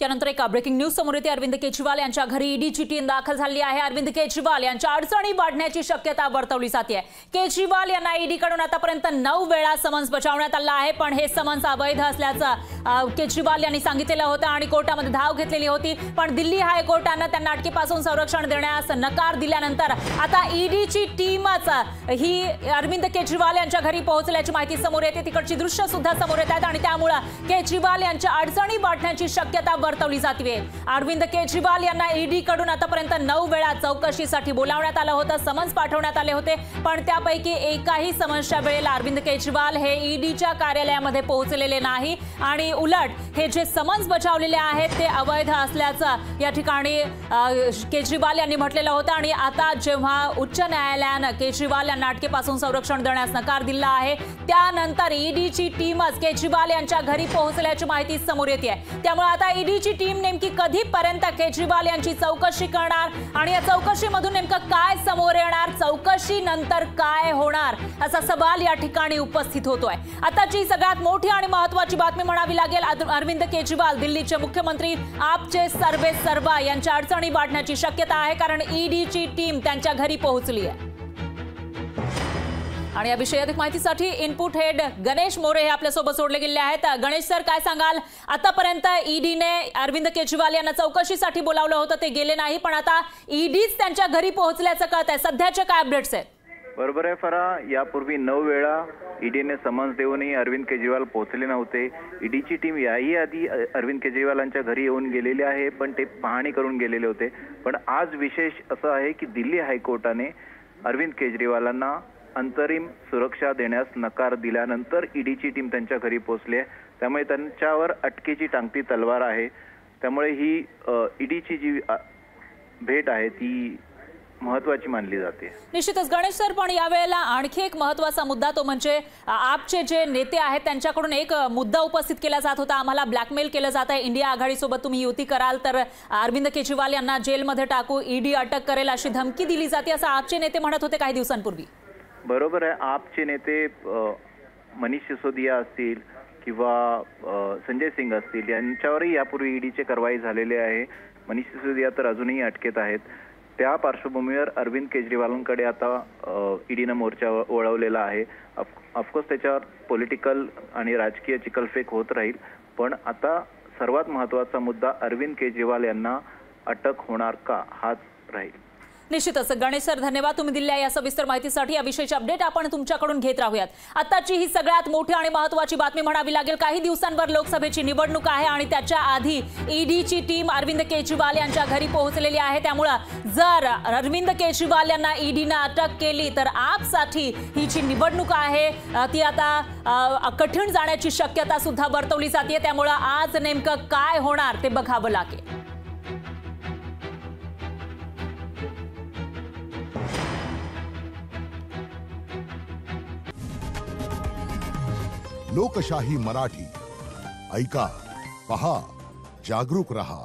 यानंतर एक breaking news समोर येते। अरविंद केजरीवाल यांच्या घरी ईडीची टीम दाखल झाली आहे। अरविंद केजरीवाल यांच्या अडचणी वाढण्याची शक्यता वर्तवली जाते। केजरीवाल यांना ईडीकडून आतापर्यंत 9 वेळा समन्स बजावण्यात आला आहे, पण हे समन्स अवैध असल्याचं केजरीवाल यांनी सांगितलेलं होतं आणि कोर्टामध्ये धाव घेतलेली होती। पण दिल्ली हायकोर्टाने त्यांना अटकेपासून संरक्षण देण्यास नकार दिल्यानंतर आता ईडीची टीमच ही अरविंद केजरीवाल यांच्या घरी पोहोचल्याची माहिती समोर येते। तिकडची दृश्य सुद्धा समोर येतात आणि त्यामुळे केजरीवाल यांच्या अडचणी वाढण्याची शक्यता वर्तवली जाते। अरविंद केजरीवाल यांना ईडी कडून आतापर्यंत 9 वेळा चौकशीसाठी बोलावण्यात आलं होतं, समन्स पाठवण्यात आले होते, पण त्यापैकी एकाही समन्सच्या वेळेला अरविंद केजरीवाल हे ईडीच्या कार्यालयामध्ये पोहोचलेले नाही आणि उलट हे जे समन्स बजावलेले आहेत ते अवैध असल्याचं या ठिकाणी केजरीवाल यांनी म्हटलेलं होतं। आणि आता जेव्हा उच्च न्यायालयाने केजरीवाल यांना अटकेपासून संरक्षण देण्यास नकार दिला आहे, त्यानंतर ईडीची टीमच केजरीवाल यांच्या घरी पोहोचल्याची माहिती समोर येते। त्यामुळे आता ईडीची टीम नेमकी कधीपर्यंत केजरीवाल यांची चौकशी करणार आणि या चौकशीमधून नेमकं काय समोर येणार, चौकशी नंतर काय होणार असा सवाल या ठिकाणी उपस्थित होतोय। आताची सगळ्यात मोठी आणि महत्त्वाची बातमी म्हणावी लागेल, अरविंद केजरीवाल दिल्लीचे मुख्यमंत्री आपचे सर्वे सर्वा यांच्या अडचणी वाढण्याची शक्यता आहे, कारण ईडीची टीम त्यांच्या घरी पोहोचली आहे। आणि याविषयी अधिक माहितीसाठी इनपुट हेड गणेश मोरे हे आपल्यासोबत जोडले गेले आहेत। गणेश सर, काय सांगाल, आतापर्यंत ईडीने अरविंद केजरीवाल यांना चौकशीसाठी बोलावलं होतं, ते गेले नाही, पण आता ईडीच त्यांच्या घरी पोहोचल्याचं कळत आहे। सध्याचे काय अपडेट्स आहेत? बरोबर आहे फरा, यापूर्वी 9 वेळा ईडीने समन्स देऊनही अरविंद केजरीवाल पोहोचले नव्हते। ईडीची टीम याही आधी अरविंद केजरीवालांच्या घरी येऊन गेलेली आहे, पण ते पाहणी करून गेलेले होते। पण आज विशेष असं आहे की दिल्ली हायकोर्टाने अरविंद केजरीवालांना अंतरिम सुरक्षा देण्यास नकार दिल्यानंतर ईडीची टीम त्यांच्या घरी पोहोचली आहे। त्यामुळे त्यांच्यावर अटकेची टांगती तलवार आहे। त्यामुळे ही ईडीची जी भेट आहे ती महत्त्वाची मानली जाते। निश्चितच गणेश सर, पण यावेळेला आणखी एक महत्त्वाचा मुद्दा तो म्हणजे आपचे जे नेते आहेत त्यांच्याकडून एक मुद्दा उपस्थित केला जात होता, आम्हाला ब्लॅकमेल केलं जात आहे, इंडिया आघाडीसोबत तुम्ही युती कराल तर अरविंद केजरीवाल यांना जेलमध्ये टाकू, ईडी अटक करेल अशी धमकी दिली जाते, असं आपचे नेते म्हणत होते काही दिवसांपूर्वी। बरोबर आहे, आपचे नेते मनीष सिसोदिया असतील किंवा संजय सिंग असतील यांच्यावरही यापूर्वी ईडीचे कारवाई झालेले आहे। मनीष सिसोदिया तर अजूनही अटकेत आहेत। त्या पार्श्वभूमीवर अरविंद केजरीवालांकडे आता ईडीनं मोर्चा वळवलेला आहे। ऑफकोर्स त्याच्यावर पॉलिटिकल आणि राजकीय चिखलफेक होत राहील, पण आता सर्वात महत्त्वाचा मुद्दा अरविंद केजरीवाल यांना अटक होणार का हाच राहील। निश्चितच गणेश सर, धन्यवाद तुम्ही दिलेल्या या सविस्तर माहितीसाठी। या विषयीचे अपडेट आपण तुमच्याकडून घेत राहूयात। आताची ही सगळ्यात मोठी आणि महत्त्वाची बातमी म्हणावी लागेल, काही दिवसांवर लोकसभेची निवडणूक आहे आणि त्याच्या आधी ईडीची टीम अरविंद केजरीवाल यांच्या घरी पोहोचलेली आहे। त्यामुळे जर अरविंद केजरीवाल यांना ईडीने अटक केली तर आपसाठी ही जी निवडणूक आहे ती आता कठीण जाण्याची शक्यता सुद्धा वर्तवली जाते। त्यामुळे आज नेमकं काय होणार ते बघावं लागेल। लोकशाही मराठी ऐका, पहा, जागरूक रहा।